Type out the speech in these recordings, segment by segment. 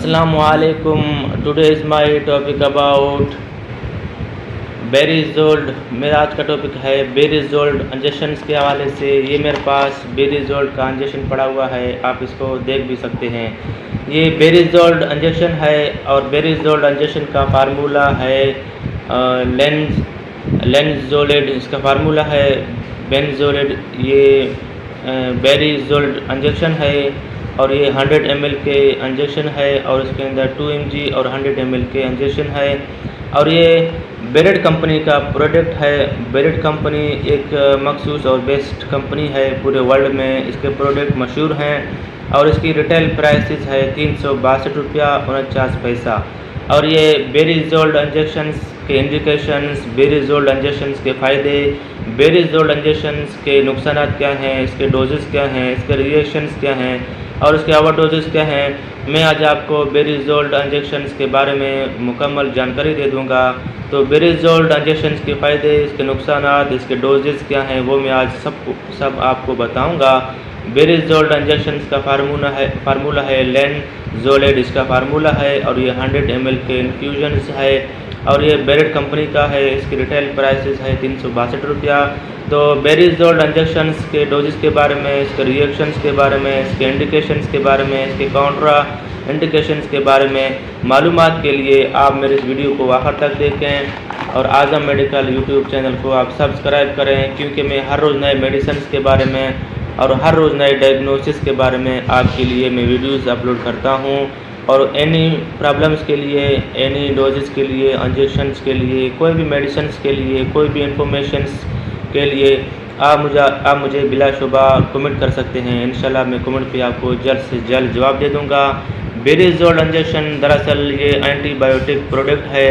Assalamualaikum. Today is my topic about बेरिज़ोल्ड। मेरा आज का टॉपिक है बेरिज़ोल्ड इंजेक्शंस के हवाले से। ये मेरे पास बेरिज़ोल्ड का इंजेक्शन पड़ा हुआ है, आप इसको देख भी सकते हैं। ये बेरिज़ोल्ड इंजेक्शन है और बेरिज़ोल्ड इंजेक्शन का फार्मूला है लेंज़ोलेड। इसका फार्मूला है बेंजोलेड। ये बेरिज़ोल्ड इंजेक्शन है और ये 100 ml के इंजेक्शन है और इसके अंदर 2 mg और 100 ml के इंजेक्शन है और ये बेरेड कंपनी का प्रोडक्ट है। बेरेड कंपनी एक मखसूस और बेस्ट कंपनी है पूरे वर्ल्ड में। इसके प्रोडक्ट मशहूर हैं और इसकी रिटेल प्राइसेस है 362 रुपया 49 पैसा। और ये बेरिज़ोल्ड इंजेक्शंस के इंडिकेशंस, बेरिज़ोल्ड इंजेक्शंस के फ़ायदे, बेरिज़ोल्ड इंजेक्शंस के नुकसान क्या हैं, इसके डोजेस क्या हैं, इसके रिएक्शंस क्या हैं और इसके ओवरडोजेस क्या हैं, मैं आज आपको बेरिज़ोल्ड इंजेक्शंस के बारे में मुकम्मल जानकारी दे दूंगा। तो बेरिज़ोल्ड इंजेक्शंस के फ़ायदे, इसके नुकसानात, इसके डोजेस क्या हैं, वो मैं आज सब आपको बताऊंगा। बेरिज़ोल्ड इंजेक्शंस का फार्मूला है लेंज़ोलेड, इसका फार्मूला है और ये 100 ml के इन्फ्यूजन्स है और ये बेरेड कंपनी का है। इसकी रिटेल प्राइसेस है 362 रुपया। तो बेरिज़ोल्ड इंजेक्शंस के डोजेस के बारे में, इसके रिएक्शंस के बारे में, इसके इंडिकेशंस के बारे में, इसके काउंट्रा इंडिकेशंस के बारे में मालूमात के लिए आप मेरे इस वीडियो को आखिर तक देखें और आज़म मेडिकल यूट्यूब चैनल को आप सब्सक्राइब करें, क्योंकि मैं हर रोज़ नए मेडिसिन के बारे में और हर रोज़ नए डायग्नोसिस के बारे में आपके लिए मैं वीडियोज़ अपलोड करता हूँ। और एनी प्रॉब्लम्स के लिए, एनी डोजेस के लिए, इंजेक्शंस के लिए, कोई भी मेडिसिन के लिए, कोई भी इंफॉर्मेशंस के लिए आप मुझे बिलाशुबा कमेंट कर सकते हैं। इंशाल्लाह मैं कमेंट पे आपको जल्द से जल्द जवाब दे दूंगा। बेरिज़ोल्ड इंजेक्शन दरअसल ये एंटीबायोटिक प्रोडक्ट है।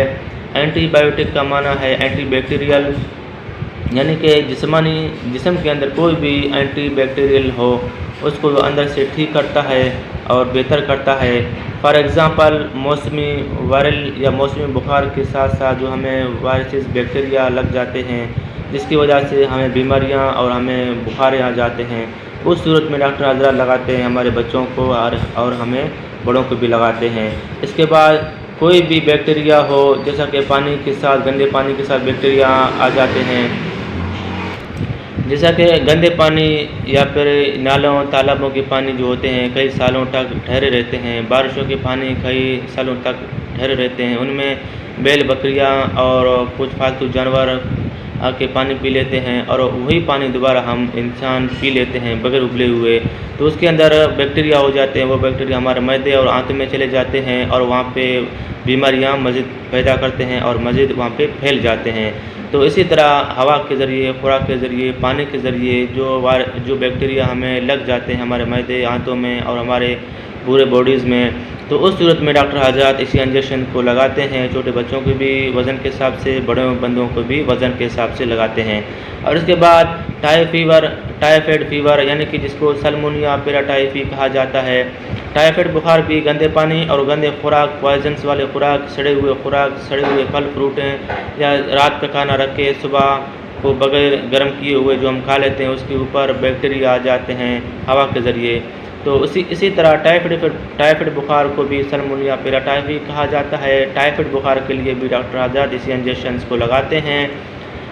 एंटीबायोटिक का माना है एंटीबैक्टीरियल, यानी कि जिस्म के अंदर कोई भी एंटीबैक्टीरियल हो उसको वो अंदर से ठीक करता है और बेहतर करता है। फॉर एग्ज़ाम्पल मौसमी वायरल या मौसमी बुखार के साथ साथ जो हमें वायरसेस बैक्टीरिया लग जाते हैं, जिसकी वजह से हमें बीमारियां और हमें बुखार आ जाते हैं, उस सूरत में डॉक्टर हज़रात लगाते हैं हमारे बच्चों को और हमें बड़ों को भी लगाते हैं। इसके बाद कोई भी बैक्टीरिया हो, जैसा कि पानी के साथ, गंदे पानी के साथ बैक्टीरिया आ जाते हैं, जैसा कि गंदे पानी या फिर नालों तालाबों के पानी जो होते हैं कई सालों तक ठहरे रहते हैं, बारिशों के पानी कई सालों तक ठहरे रहते हैं, उनमें बैल बकरियां और कुछ फालतू जानवर आके पानी पी लेते हैं और वही पानी दोबारा हम इंसान पी लेते हैं बगैर उबले हुए, तो उसके अंदर बैक्टीरिया हो जाते हैं। वो बैक्टीरिया हमारे मैदे और आंत में चले जाते हैं और वहाँ पे बीमारियाँ मज़ीद पैदा करते हैं और मज़ीद वहाँ पे फैल जाते हैं। तो इसी तरह हवा के ज़रिए, खुराक के ज़रिए, पानी के ज़रिए जो बैक्टीरिया हमें लग जाते हैं हमारे मैदे, आंतों में और हमारे पूरे बॉडीज़ में, तो उस सूरत में डॉक्टर हज़रात इसी इंजेक्शन को लगाते हैं। छोटे बच्चों को भी वज़न के हिसाब से, बड़े बंदों को भी वज़न के हिसाब से लगाते हैं। और इसके बाद टाइफाइड फीवर यानी कि जिसको सल्मोनिया पैराटाइफी कहा जाता है, टाइफाइड बुखार भी गंदे पानी और गंदे खुराक, पॉइजन्स वाले खुराक, सड़े हुए फल फ्रूटें या रात का खाना रख के सुबह को बगैर गर्म किए हुए जो हम खा लेते हैं उसके ऊपर बैक्टीरिया आ जाते हैं हवा के ज़रिए। तो इसी तरह टाइफाइड बुखार को भी सल्मोनिया पैराटाइफी कहा जाता है। टाइफाइड बुखार के लिए भी डॉक्टर हज़रात इसी इंजेक्शंस को लगाते हैं।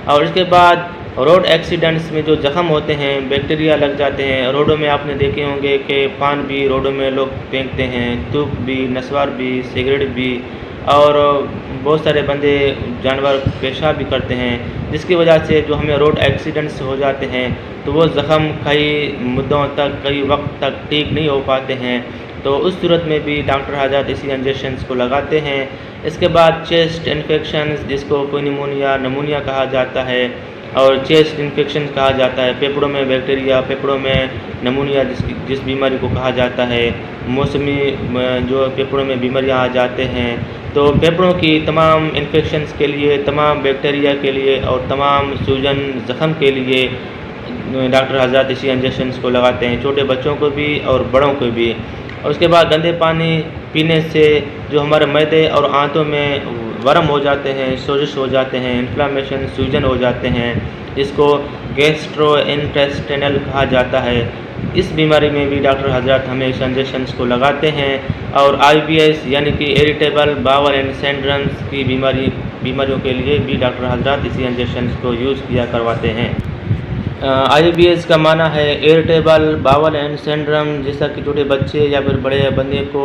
और इसके बाद रोड एक्सीडेंट्स में जो ज़ख़म होते हैं, बैक्टीरिया लग जाते हैं, रोडों में आपने देखे होंगे कि पान भी रोडों में लोग फेंकते हैं, थूक भी, नस्वार भी, सिगरेट भी और बहुत सारे बंदे जानवर पेशाब भी करते हैं, जिसकी वजह से जो हमें रोड एक्सीडेंट्स हो जाते हैं तो वो ज़ख़म कई मुद्दों तक, कई वक्त तक ठीक नहीं हो पाते हैं। तो उस सूरत में भी डॉक्टर हज़रात इसी इंजेक्शंस को लगाते हैं। इसके बाद चेस्ट इन्फेक्शंस, जिसको नमूनिया कहा जाता है और चेस्ट इन्फेक्शन कहा जाता है, फेफड़ों में बैक्टीरिया, फेफड़ों में नमूनिया जिस बीमारी को कहा जाता है, मौसमी जो फेफड़ों में बीमारियां आ जाते हैं, तो फेफड़ों की तमाम इन्फेक्शंस के लिए, तमाम बैक्टीरिया के लिए और तमाम सूजन ज़ख़म के लिए डॉक्टर हज़रात इसी इंजेक्शंस को लगाते हैं, छोटे बच्चों को भी और बड़ों को भी। और उसके बाद गंदे पानी पीने से जो हमारे मैदे और आंतों में वर्म हो जाते हैं, सोजिश हो जाते हैं, इन्फ्लामेशन, सूजन हो जाते हैं, इसको गैस्ट्रोइंटेस्टाइनल कहा जाता है। इस बीमारी में भी डॉक्टर हजरात हमें इस इंजेक्शंस को लगाते हैं। और IBS यानी कि इरिटेबल बावल एंड सिंड्रोम्स की बीमारियों के लिए भी डॉक्टर हजरात इसी इंजेक्शंस को यूज़ किया करवाते हैं। IBS का माना है इरिटेबल बावल एंड सिंड्रोम, जैसा कि छोटे बच्चे या फिर बड़े बंदे को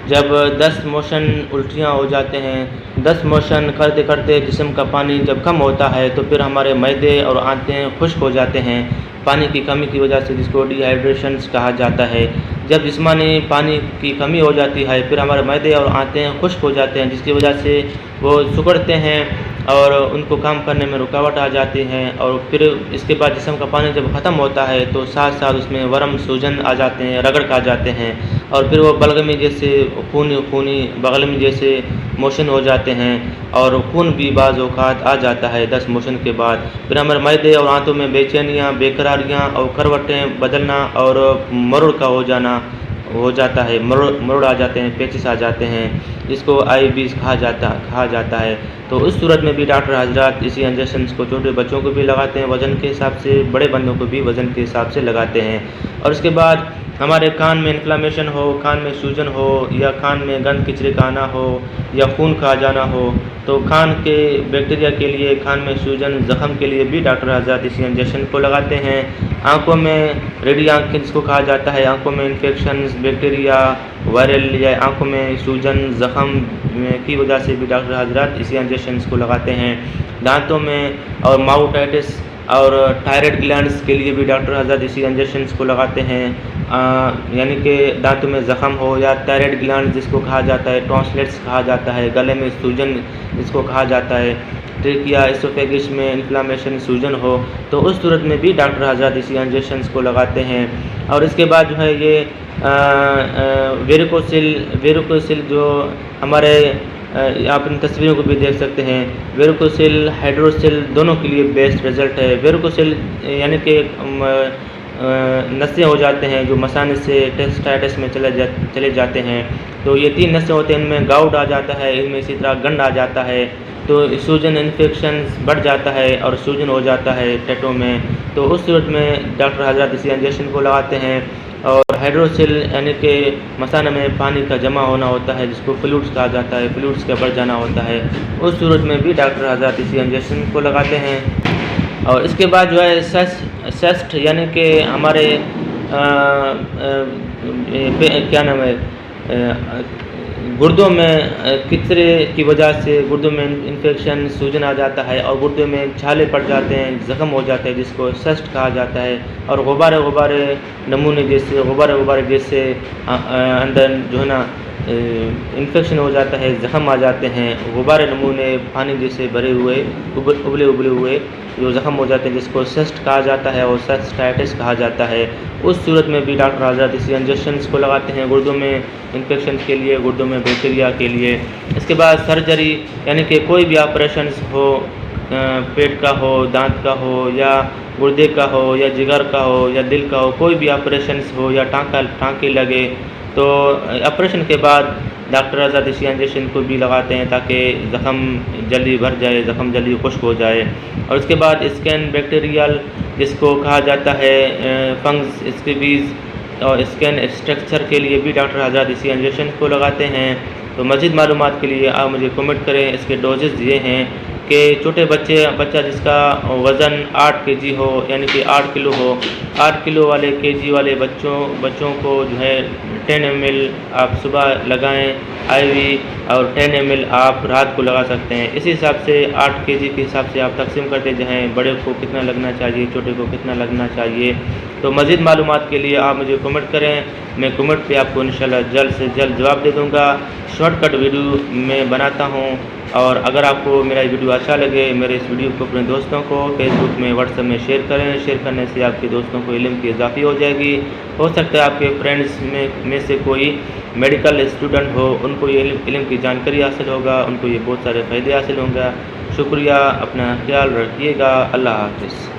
जब 10 मोशन उल्टियाँ हो जाते हैं, 10 मोशन करते करते जिस्म का पानी जब कम होता है तो फिर हमारे मैदे और आंतें खुश्क हो जाते हैं पानी की कमी की वजह से, जिसको डिहाइड्रेशंस कहा जाता है। जब जिस्मानी पानी की कमी हो जाती है फिर हमारे मैदे और आंतें खुश्क हो जाते हैं, जिसकी वजह से वो सिकुड़ते हैं और उनको काम करने में रुकावट आ जाती है। और फिर इसके बाद जिस्म का पानी जब ख़त्म होता है तो साथ साथ उसमें वर्म सूजन आ जाते हैं, रगड़ आ जाते हैं और फिर वो बलगमी जैसे खूनी बगलमी जैसे मोशन हो जाते हैं और खून भी बाज़ औक़ात आ जाता है 10 मोशन के बाद। फिर हमारे मैदे और आंतों में बेचैनियाँ, बेकरारियाँ और करवटें बदलना और मरुड़ का हो जाता है, मरोड़ आ जाते हैं, पेचिस आ जाते हैं, जिसको IBS कहा जाता है। तो उस सूरत में भी डॉक्टर हजरात इसी इंजेक्शंस को छोटे बच्चों को भी लगाते हैं वज़न के हिसाब से, बड़े बंदों को भी वज़न के हिसाब से लगाते हैं। और उसके बाद हमारे कान में इन्फ्लामेशन हो, कान में सूजन हो या कान में गंद किचरे का आना हो या खून का आ जाना हो तो कान के बैक्टीरिया के लिए, कान में सूजन ज़ख़म के लिए भी डॉक्टर हजरात इसी इंजेक्शन को लगाते हैं। आँखों में रेडी आँख जिसको कहा जाता है, आँखों में इन्फेक्शंस, बैक्टीरिया, वायरल या आँखों में सूजन ज़ख़म की वजह से भी डॉक्टर हजरात इसी इंजेक्शंस को लगाते हैं। दांतों में और माउथाइटिस और थायराइड ग्लैंड्स के लिए भी डॉक्टर हजरात इसी इंजेक्शंस को लगाते हैं। यानी कि दांतों में ज़ख़म हो या थायराइड ग्लैंड जिसको कहा जाता है, टॉन्सिलेट्स कहा जाता है, गले में सूजन जिसको कहा जाता है, ट्रेकिया एसोफेगिस में इन्फ्लामेशन सूजन हो तो उस सूरत में भी डॉक्टर हजरात इसी इंजेक्शंस को लगाते हैं। और इसके बाद जो है ये वेरिकोसिल जो हमारे आप इन तस्वीरों को भी देख सकते हैं, वेरिकोसिल हाइड्रोसिल दोनों के लिए बेस्ट रिज़ल्ट है। वेरिकोसिल यानी कि नसें हो जाते हैं जो मसाने से टेस्टाइटिस में चले जाते हैं, तो ये 3 नसें होते हैं, इनमें गाउट आ जाता है, इनमें इसी तरह गंड आ जाता है तो सूजन इन्फेक्शन बढ़ जाता है और सूजन हो जाता है टेटों में। तो उस सूरत में डॉक्टर हजरात इसी इंजेक्शन को लगाते हैं। और हाइड्रोसिल यानी कि मसाने में पानी का जमा होना होता है जिसको फ्लूइड्स कहा जाता है, फ्लूइड्स का बढ़ जाना होता है, उस सूरत में भी डॉक्टर हजरात इसी इंजेक्शन को लगाते हैं। और इसके बाद जो है सेस्ट यानी कि हमारे क्या नाम है गुर्दों में किचरे की वजह से गुर्दों में इन्फेक्शन, सूजन आ जाता है और गुर्दों में छाले पड़ जाते हैं, ज़ख़म हो जाते हैं जिसको सेस्ट कहा जाता है। और गुब्बारे नमूने जैसे गुब्बारे जैसे अंदर जो है ना इन्फेक्शन हो जाता है, ज़ख़म आ जाते हैं, गुब्बारे नमूने पानी जैसे भरे हुए उबले हुए जो ज़ख़म हो जाते हैं जिसको सेस्ट कहा जाता है और सेस्टाइटिस कहा जाता है। उस सूरत में भी डॉक्टर हजरात इसी इंजेक्शंस को लगाते हैं गुर्दों में इन्फेक्शन के लिए, गुर्दों में बैक्टीरिया के लिए। इसके बाद सर्जरी यानी कि कोई भी ऑपरेशन हो, पेट का हो, दांत का हो या गुर्दे का हो या जिगर का हो या दिल का हो, कोई भी ऑपरेशन हो या टाँके लगे तो ऑपरेशन के बाद डॉक्टर हजरात इसी इंजेक्शन को भी लगाते हैं ताकि ज़ख़म जल्दी भर जाए, ज़ख़म जल्दी खुश्क हो जाए। और उसके बाद स्कैन बैक्टीरियल जिसको कहा जाता है फंगस स्कैबीज़ और स्कैन स्ट्रक्चर के लिए भी डॉक्टर हजरात इसी इंजेक्शन को लगाते हैं। तो मज़ीद मालूमात के लिए आप मुझे कमेंट करें। इसके डोजेज़ ये हैं कि छोटे बच्चा जिसका वज़न 8 kg हो यानी कि 8 किलो हो, 8 किलो वाले kg वाले बच्चों को जो है 10 ml आप सुबह लगाएं IV और 10 ml आप रात को लगा सकते हैं। इसी हिसाब से 8 kg के हिसाब से आप तकसीम करते जाएँ, बड़े को कितना लगना चाहिए, छोटे को कितना लगना चाहिए। तो मज़ीद मालूमात के लिए आप मुझे कमेंट करें, मैं कमेंट पे आपको इंशाल्लाह जल्द से जल्द जवाब दे दूँगा। शॉर्टकट वीडियो मैं बनाता हूँ और अगर आपको मेरा वीडियो अच्छा लगे, मेरे इस वीडियो को अपने दोस्तों को फेसबुक में, व्हाट्सएप में शेयर करें। शेयर करने से आपके दोस्तों को इल्म की इजाफ़ी हो जाएगी। हो सकता है आपके फ्रेंड्स में से कोई मेडिकल स्टूडेंट हो, उनको ये इल्म की जानकारी हासिल होगा, उनको ये बहुत सारे फ़ायदे हासिल होंगे। शुक्रिया, अपना ख्याल रखिएगा। अल्लाह हाफ़िज़।